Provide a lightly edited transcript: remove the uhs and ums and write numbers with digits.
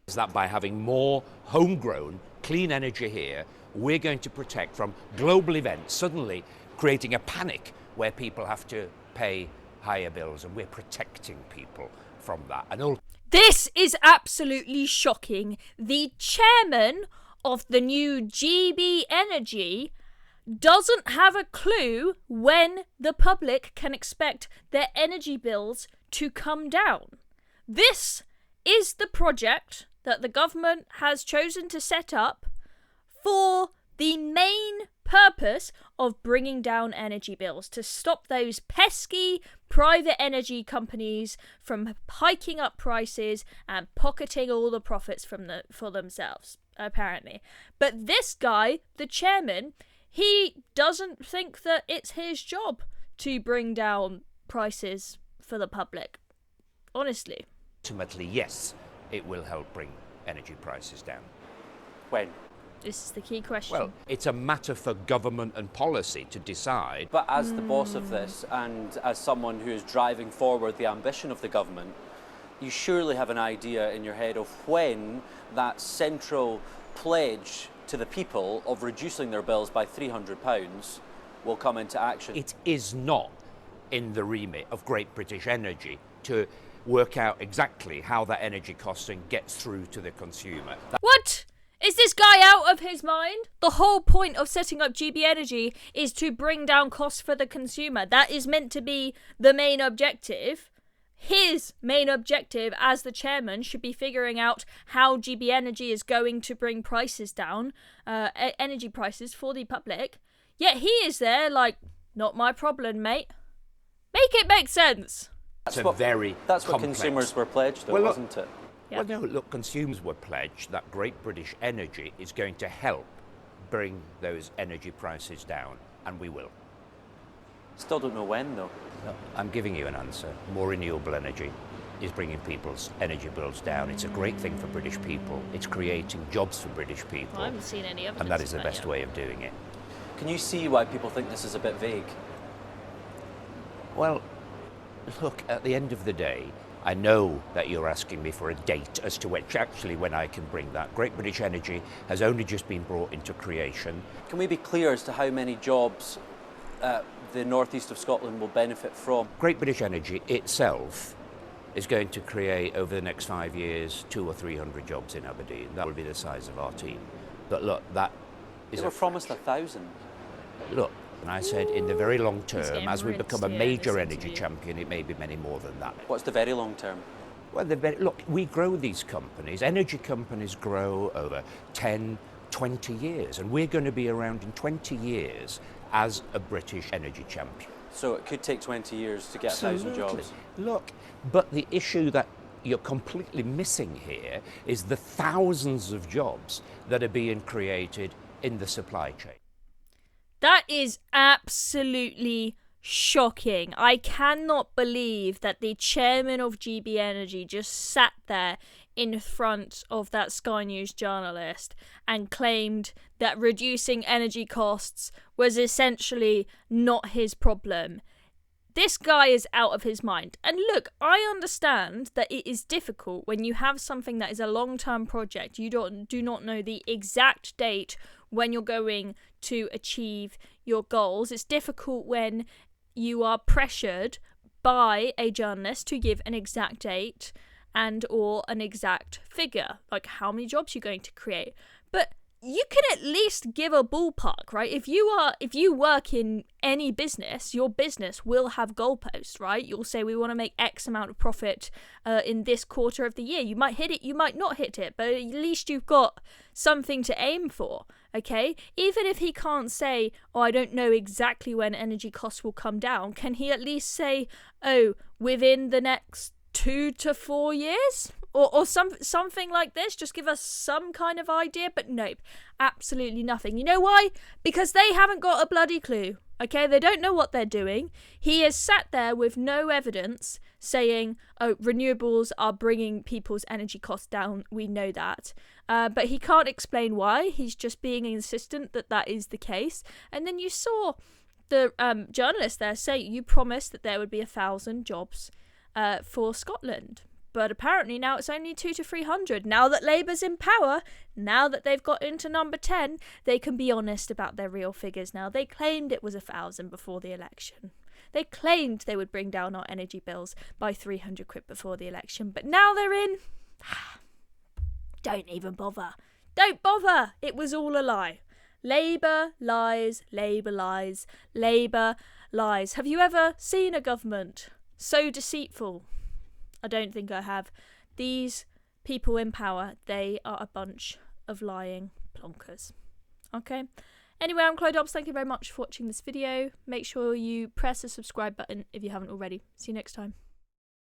Is that by having more homegrown, clean energy here, we're going to protect from global events suddenly creating a panic where people have to pay higher bills, and we're protecting people from that. And this is absolutely shocking. The chairman of the new GB Energy doesn't have a clue when the public can expect their energy bills to come down. This is the project that the government has chosen to set up for the main purpose of bringing down energy bills, to stop those pesky private energy companies from hiking up prices and pocketing all the profits for themselves, apparently. But this guy, the chairman, he doesn't think that it's his job to bring down prices for the public. Honestly. Ultimately, yes, it will help bring energy prices down. When? This is the key question. Well, it's a matter for government and policy to decide. But as the boss of this, and as someone who is driving forward the ambition of the government, you surely have an idea in your head of when that central pledge to the people of reducing their bills by £300 will come into action. It is not in the remit of Great British Energy to work out exactly how that energy costing gets through to the consumer. What? Is this guy out of his mind? The whole point of setting up GB Energy is to bring down costs for the consumer. That is meant to be the main objective. His main objective as the chairman should be figuring out how GB Energy is going to bring prices down, energy prices for the public. Yet he is there like, not my problem, mate. Make it make sense. That's what consumers were pledged, though, wasn't it? Yeah. Well, no, look, consumers were pledged that Great British Energy is going to help bring those energy prices down, and we will. Still don't know when, though. No, I'm giving you an answer. More renewable energy is bringing people's energy bills down. It's a great thing for British people. It's creating jobs for British people. Well, I haven't seen any evidence and that is of the best yet. way of doing it. Can you see why people think this is a bit vague? Well, look, at the end of the day, I know that you're asking me for a date as to when I can bring that. Great British Energy has only just been brought into creation. Can we be clear as to how many jobs the northeast of Scotland will benefit from? Great British Energy itself is going to create, over the next 5 years, 200 or 300 jobs in Aberdeen. That will be the size of our team. But look, that is... They were promised 1,000. Look, and I said in the very long He's term, getting as we rinsed become a here in major this energy interview. champion, it may be many more than that. What's the very long term? Well, look, we grow these companies. Energy companies grow over 10, 20 years, and we're going to be around in 20 years as a British energy champion. So it could take 20 years to get 1,000 jobs. Look, but the issue that you're completely missing here is the thousands of jobs that are being created in the supply chain. That is absolutely shocking. I cannot believe that the chairman of GB Energy just sat there in front of that Sky News journalist and claimed that reducing energy costs was essentially not his problem. This guy is out of his mind. And look, I understand that it is difficult when you have something that is a long-term project. You do not know the exact date when you're going to achieve your goals. It's difficult when you are pressured by a journalist to give an exact date and or an exact figure, like how many jobs you're going to create. But you can at least give a ballpark, right? If you work in any business, your business will have goalposts, right? You'll say we want to make X amount of profit in this quarter of the year. You might hit it, you might not hit it, but at least you've got something to aim for, okay? Even if he can't say, oh, I don't know exactly when energy costs will come down, can he at least say, oh, within the next 2 to 4 years? Or something like this, just give us some kind of idea. But nope, absolutely nothing. You know why? Because they haven't got a bloody clue, okay? They don't know what they're doing. He has sat there with no evidence saying, oh, renewables are bringing people's energy costs down. We know that. But he can't explain why. He's just being insistent that that is the case. And then you saw the journalist there say, you promised that there would be 1,000 jobs for Scotland. But apparently now it's only 200 to 300. Now that Labour's in power, now that they've got into number 10, they can be honest about their real figures now. They claimed it was 1,000 before the election. They claimed they would bring down our energy bills by 300 quid before the election. But now they're in. Don't even bother. Don't bother. It was all a lie. Labour lies, Labour lies, Labour lies. Have you ever seen a government so deceitful? I don't think I have. These people in power, they are a bunch of lying plonkers. Okay? Anyway, I'm Chloe Dobbs. Thank you very much for watching this video. Make sure you press the subscribe button if you haven't already. See you next time.